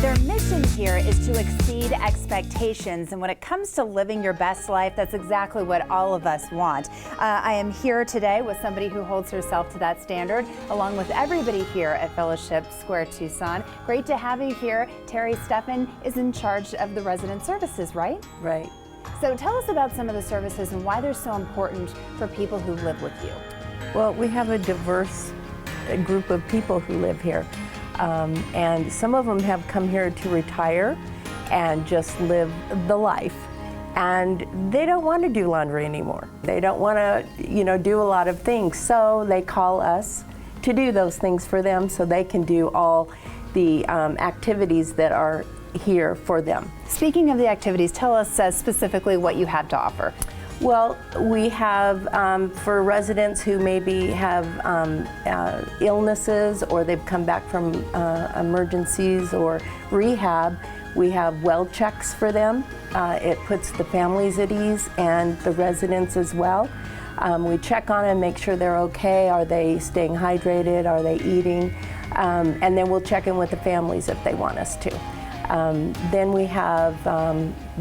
Their mission here is to exceed expectations, and when it comes to living your best life, that's exactly what all of us want. I am here today with somebody who holds herself to that standard, along with everybody here at Fellowship Square Tucson. Great to have you here. Terry Steffen is in charge of the resident services, right? Right. So tell us about some of the services and why they're so important for people who live with you. Well, we have a diverse group of people who live here. And some of them have come here to retire and just live the life. And they don't want to do laundry anymore. They don't want to, do a lot of things. So they call us to do those things for them so they can do all the activities that are here for them. Speaking of the activities, tell us specifically what you have to offer. Well, we have, for residents who maybe have illnesses or they've come back from emergencies or rehab, we have well checks for them. It puts the families at ease and the residents as well. We check on them, make sure they're okay. Are they staying hydrated? Are they eating? And then we'll check in with the families if they want us to. Then we have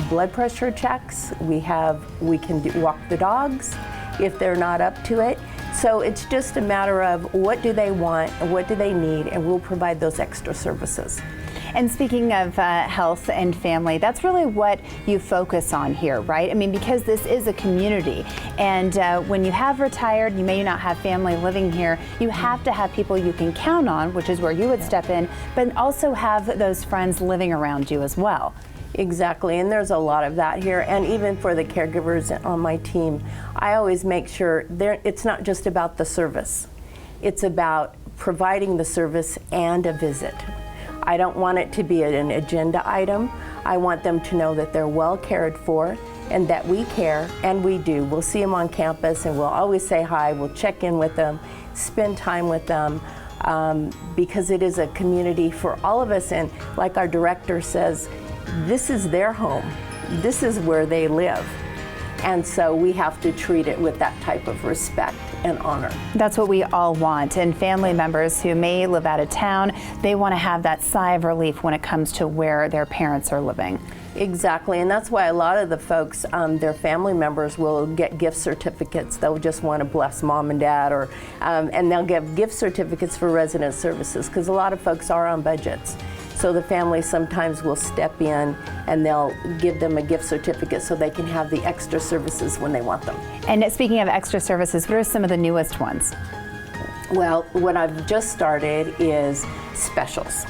blood pressure checks. We can walk the dogs if they're not up to it. So it's just a matter of what do they want and what do they need, and we'll provide those extra services. And speaking of health and family, that's really what you focus on here, right? I mean, because this is a community, and when you have retired, you may not have family living here, you have to have people you can count on, which is where you would step in, but also have those friends living around you as well. Exactly, and there's a lot of that here, and even for the caregivers on my team, I always make sure it's not just about the service. It's about providing the service and a visit. I don't want it to be an agenda item. I want them to know that they're well cared for and that we care, and we do. We'll see them on campus and we'll always say hi, we'll check in with them, spend time with them, because it is a community for all of us, and like our director says, this is their home. This is where they live. And so we have to treat it with that type of respect and honor. That's what we all want. And family members who may live out of town, they want to have that sigh of relief when it comes to where their parents are living. Exactly, and that's why a lot of the folks, their family members will get gift certificates. They'll just want to bless mom and dad, or and they'll give gift certificates for resident services, because a lot of folks are on budgets. So the family sometimes will step in and they'll give them a gift certificate so they can have the extra services when they want them. And speaking of extra services, what are some of the newest ones? Well, what I've just started is specials.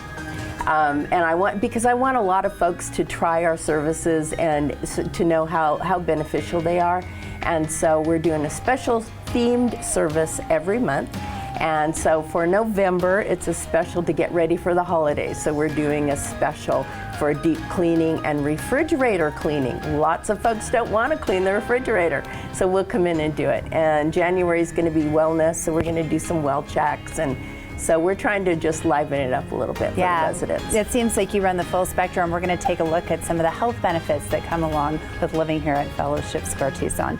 And because I want a lot of folks to try our services and to know how beneficial they are. And so we're doing a special themed service every month. And so for November, it's a special to get ready for the holidays. So we're doing a special for deep cleaning and refrigerator cleaning. Lots of folks don't want to clean the refrigerator, so we'll come in and do it. And January is going to be wellness, so we're going to do some well checks. And so we're trying to just liven it up a little bit for the residents. It seems like you run the full spectrum. We're going to take a look at some of the health benefits that come along with living here at Fellowship Square Tucson.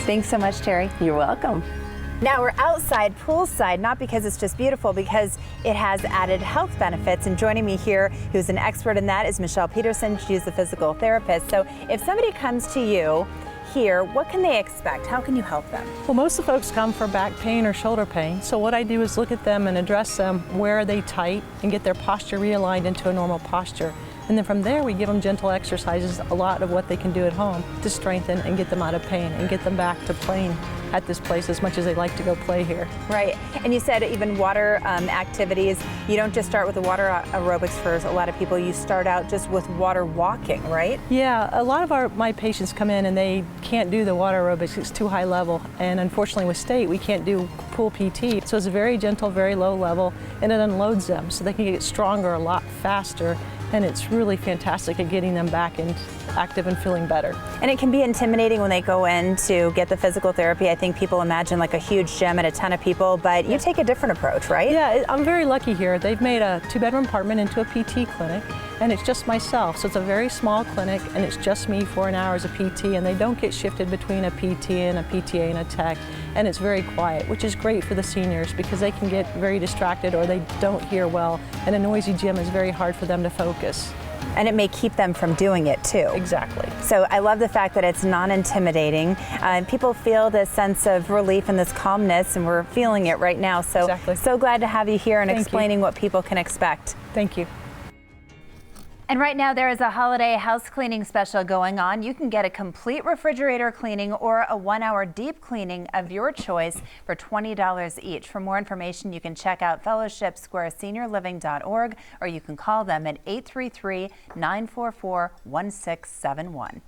Thanks so much, Terry. You're welcome. Now we're outside, poolside, not because it's just beautiful, because it has added health benefits. And joining me here, who's an expert in that, is Michelle Peterson. She's a physical therapist. So if somebody comes to you here, what can they expect? How can you help them? Well, most of the folks come for back pain or shoulder pain. So what I do is look at them and address them, where are they tight, and get their posture realigned into a normal posture. And then from there, we give them gentle exercises, a lot of what they can do at home to strengthen and get them out of pain and get them back to playing at this place as much as they like to go play here. Right, and you said even water activities, you don't just start with the water aerobics for a lot of people, you start out just with water walking, right? Yeah, a lot of my patients come in and they can't do the water aerobics, it's too high level. And unfortunately with state, we can't do pool PT. So it's very gentle, very low level, and it unloads them so they can get stronger a lot faster. And it's really fantastic at getting them back and active and feeling better. And it can be intimidating when they go in to get the physical therapy. I think think people imagine like a huge gym and a ton of people, but you take a different approach, right? Yeah, I'm very lucky here. They've made a 2-bedroom apartment into a PT clinic, and it's just myself. So it's a very small clinic, and it's just me for an hour as a PT, and they don't get shifted between a PT and a PTA and a tech, and it's very quiet, which is great for the seniors because they can get very distracted or they don't hear well, and a noisy gym is very hard for them to focus. And it may keep them from doing it too. Exactly. So I love the fact that it's non-intimidating. People feel this sense of relief and this calmness, and we're feeling it right now. So, Exactly. so glad to have you here and Thank you. explaining what people can expect. Thank you. And right now there is a holiday house cleaning special going on. You can get a complete refrigerator cleaning or a 1-hour deep cleaning of your choice for $20 each. For more information, you can check out fellowshipsquareseniorliving.org or you can call them at 833-944-1671.